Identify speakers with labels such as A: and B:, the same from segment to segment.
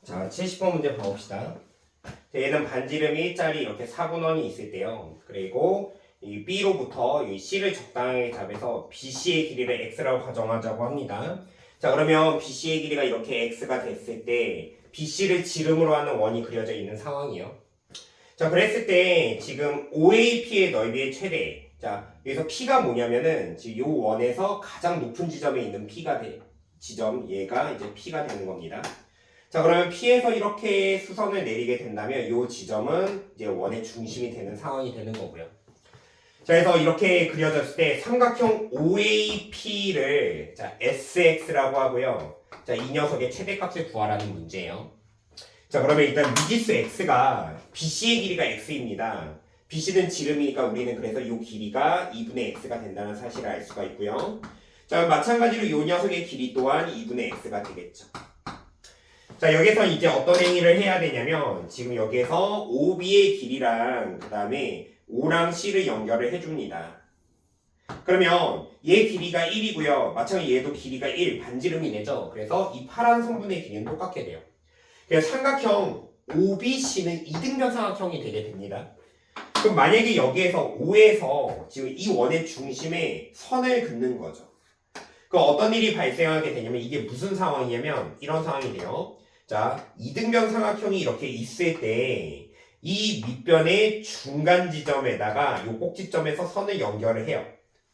A: 자, 70번 문제 봐봅시다. 얘는 반지름이 1짜리 이렇게 4분원이 있을 때요. 그리고 이 B로부터 이 C를 적당하게 잡아서 BC의 길이를 X라고 가정하자고 합니다. 자, 그러면 BC의 길이가 이렇게 X가 됐을 때 BC를 지름으로 하는 원이 그려져 있는 상황이에요. 자, 그랬을 때 지금 OAP의 넓이의 최대. 자, 여기서 P가 뭐냐면은 지금 요 원에서 가장 높은 지점에 있는 P가 지점 얘가 이제 P가 되는 겁니다. 자, 그러면 P에서 이렇게 수선을 내리게 된다면 이 지점은 이제 원의 중심이 되는 상황이 되는 거고요. 자, 그래서 이렇게 그려졌을 때 삼각형 OAP를 자, SX라고 하고요. 자, 이 녀석의 최대값을 구하라는 문제예요. 자, 그러면 일단 미지수 X가 BC의 길이가 X입니다. BC는 지름이니까 우리는 그래서 이 길이가 2분의 X가 된다는 사실을 알 수가 있고요. 자, 마찬가지로 이 녀석의 길이 또한 2분의 X가 되겠죠. 자, 여기서 이제 어떤 행위를 해야 되냐면 지금 여기에서 OB의 길이랑 그 다음에 O랑 C를 연결을 해줍니다. 그러면 얘 길이가 1이고요. 마찬가지로 얘도 길이가 1, 반지름이 되죠. 그래서 이 파란 선분의 길이는 똑같게 돼요. 그래서 삼각형 OBC는 이등변 삼각형이 되게 됩니다. 그럼 만약에 여기에서 O에서 지금 이 원의 중심에 선을 긋는 거죠. 그 어떤 일이 발생하게 되냐면 이게 무슨 상황이냐면 이런 상황이 돼요. 자, 이등변 삼각형이 이렇게 있을 때 이 밑변의 중간 지점에다가 이 꼭지점에서 선을 연결을 해요.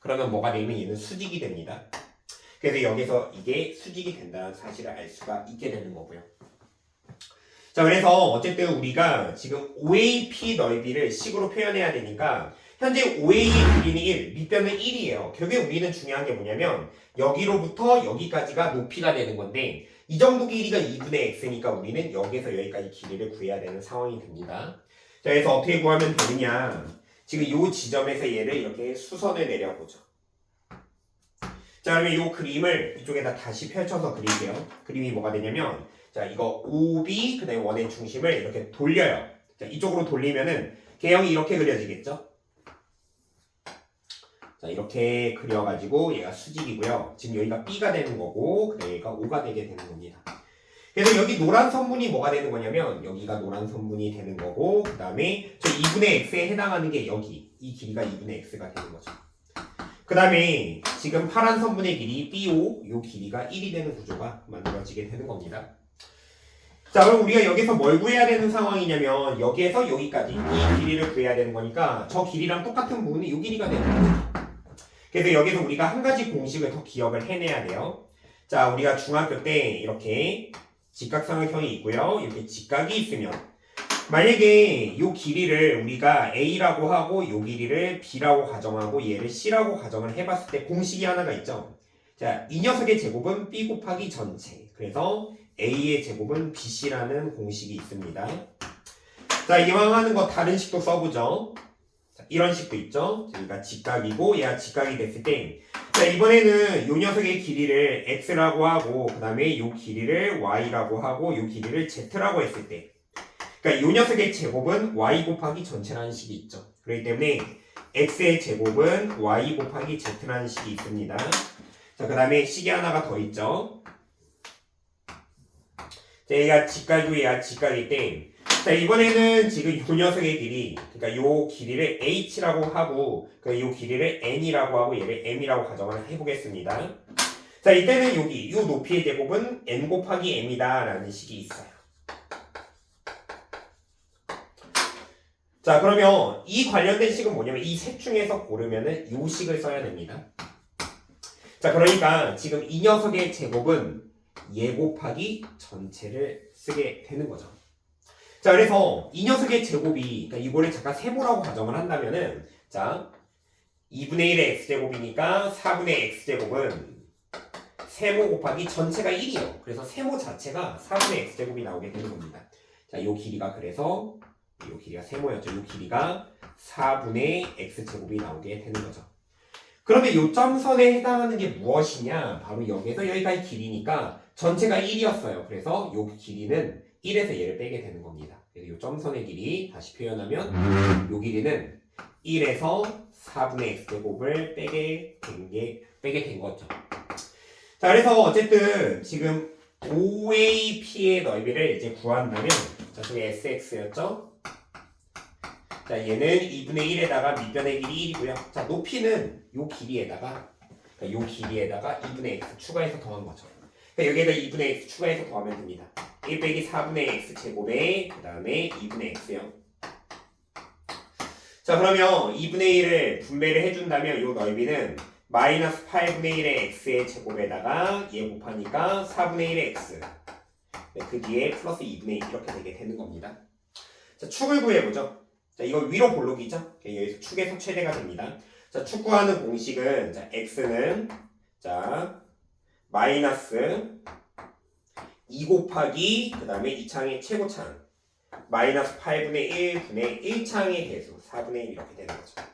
A: 그러면 뭐가 되면 얘는 수직이 됩니다. 그래서 여기서 이게 수직이 된다는 사실을 알 수가 있게 되는 거고요. 자, 그래서 어쨌든 우리가 지금 OAP 넓이를 식으로 표현해야 되니까 현재 OA의 길이는 1, 밑변은 1이에요. 결국에 우리는 중요한 게 뭐냐면 여기로부터 여기까지가 높이가 되는 건데 이 정도 길이가 2분의 x니까 우리는 여기에서 여기까지 길이를 구해야 되는 상황이 됩니다. 자, 그래서 어떻게 구하면 되느냐. 지금 이 지점에서 얘를 이렇게 수선을 내려보죠. 자, 그러면 이 그림을 이쪽에다 다시 펼쳐서 그릴게요. 그림이 뭐가 되냐면 자, 이거 OB 그 다음에 원의 중심을 이렇게 돌려요. 자, 이쪽으로 돌리면은 개형이 이렇게 그려지겠죠? 자, 이렇게 그려가지고 얘가 수직이고요. 지금 여기가 B가 되는 거고 그다음에 얘가 O가 되게 되는 겁니다. 그래서 여기 노란 선분이 뭐가 되는 거냐면 여기가 노란 선분이 되는 거고 그 다음에 저 2분의 x에 해당하는 게 여기 이 길이가 2분의 x가 되는 거죠. 그 다음에 지금 파란 선분의 길이 BO 이 길이가 1이 되는 구조가 만들어지게 되는 겁니다. 자, 그럼 우리가 여기서 뭘 구해야 되는 상황이냐면 여기에서 여기까지 이 길이를 구해야 되는 거니까 저 길이랑 똑같은 부분이 이 길이가 되는 거죠. 그래서 여기서 우리가 한 가지 공식을 더 기억을 해내야 돼요. 자, 우리가 중학교 때 이렇게 직각삼각형이 있고요. 이렇게 직각이 있으면 만약에 이 길이를 우리가 A라고 하고 이 길이를 B라고 가정하고 얘를 C라고 가정을 해봤을 때 공식이 하나가 있죠. 자, 이 녀석의 제곱은 B 곱하기 전체. 그래서 A의 제곱은 BC라는 공식이 있습니다. 자, 이왕 하는 거 다른 식도 써보죠. 자, 이런 식도 있죠. 여기가 직각이고 얘가 직각이 됐을 때 자, 이번에는 이 녀석의 길이를 x라고 하고 그 다음에 이 길이를 y라고 하고 이 길이를 z라고 했을 때 그러니까 이 녀석의 제곱은 y 곱하기 전체라는 식이 있죠. 그렇기 때문에 x의 제곱은 y 곱하기 z라는 식이 있습니다. 자, 그 다음에 식이 하나가 더 있죠. 자, 얘가 직각이고 얘가 직각일 때 자, 이번에는 지금 이 녀석의 길이, 그러니까 이 길이를 h라고 하고, 이 길이를 n이라고 하고, 얘를 m이라고 가정을 해보겠습니다. 자, 이때는 여기, 이 높이의 제곱은 n 곱하기 m이다 라는 식이 있어요. 자, 그러면 이 관련된 식은 뭐냐면 이 셋 중에서 고르면은 이 식을 써야 됩니다. 자, 그러니까 지금 이 녀석의 제곱은 얘 곱하기 전체를 쓰게 되는 거죠. 자, 그래서 이 녀석의 제곱이 그러니까 이거를 잠깐 세모라고 가정을 한다면은 자 2분의 1의 x제곱이니까 4분의 x제곱은 세모 곱하기 전체가 1이에요. 그래서 세모 자체가 4분의 x제곱이 나오게 되는 겁니다. 자, 요 길이가 그래서 요 길이가 세모였죠. 요 길이가 4분의 x제곱이 나오게 되는 거죠. 그러면 요 점선에 해당하는 게 무엇이냐? 바로 여기에서 여기까지 길이니까 전체가 1이었어요. 그래서 요 길이는 1에서 얘를 빼게 되는 겁니다. 그래서 이 점선의 길이 다시 표현하면 이 길이는 1에서 4분의 x제곱을 빼게 된 거죠. 자, 그래서 어쨌든 지금 OAP의 넓이를 이제 구한다면 저쪽에 SX였죠? 자, 얘는 2분의 1에다가 밑변의 길이 1이고요. 자, 높이는 요 길이에다가 그러니까 요 길이에다가 2분의 x 추가해서 더한 거죠. 그러니까 여기에다 2분의 x 추가해서 더하면 됩니다. 1 빼기 4분의 x 제곱에 그 다음에 2분의 x요. 자, 그러면 2분의 1을 분배를 해준다면 요 넓이는 마이너스 8분의 1의 x의 제곱에다가 얘 곱하니까 4분의 1의 x 네, 그 뒤에 플러스 2분의 1 이렇게 되게 되는 겁니다. 자, 축을 구해보죠. 자, 이거 위로 볼록이죠? 여기서 축에서 최대가 됩니다. 자, 축 구하는 공식은 자, x는 자 마이너스 2 곱하기 그 다음에 2창의 최고창 마이너스 8분의 1분의 1창의 개수 4분의 1 이렇게 되는 거죠.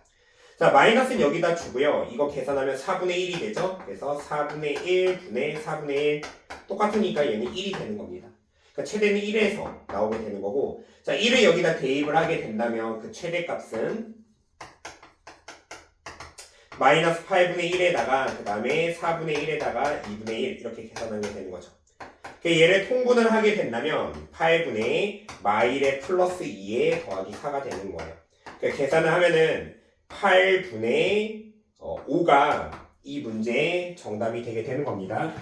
A: 자, 마이너스는 여기다 주고요. 이거 계산하면 4분의 1이 되죠? 그래서 4분의 1 분의 4분의 1 똑같으니까 얘는 1이 되는 겁니다. 그러니까 최대는 1에서 나오게 되는 거고 자, 1을 여기다 대입을 하게 된다면 그 최대값은 마이너스 8분의 1에다가 그 다음에 4분의 1에다가 2분의 1 이렇게 계산하게 되는 거죠. 그러니까 얘를 통분을 하게 된다면 8분의 마일의 플러스 2에 더하기 4가 되는 거예요. 그러니까 계산을 하면은 8분의 5가 이 문제의 정답이 되게 되는 겁니다.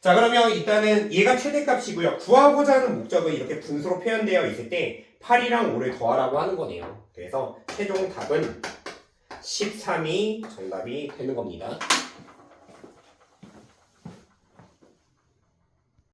A: 자, 그러면 일단은 얘가 최대값이고요. 구하고자 하는 목적은 이렇게 분수로 표현되어 있을 때 8이랑 5를 더하라고 하는 거네요. 그래서 최종 답은 13이 정답이 되는 겁니다.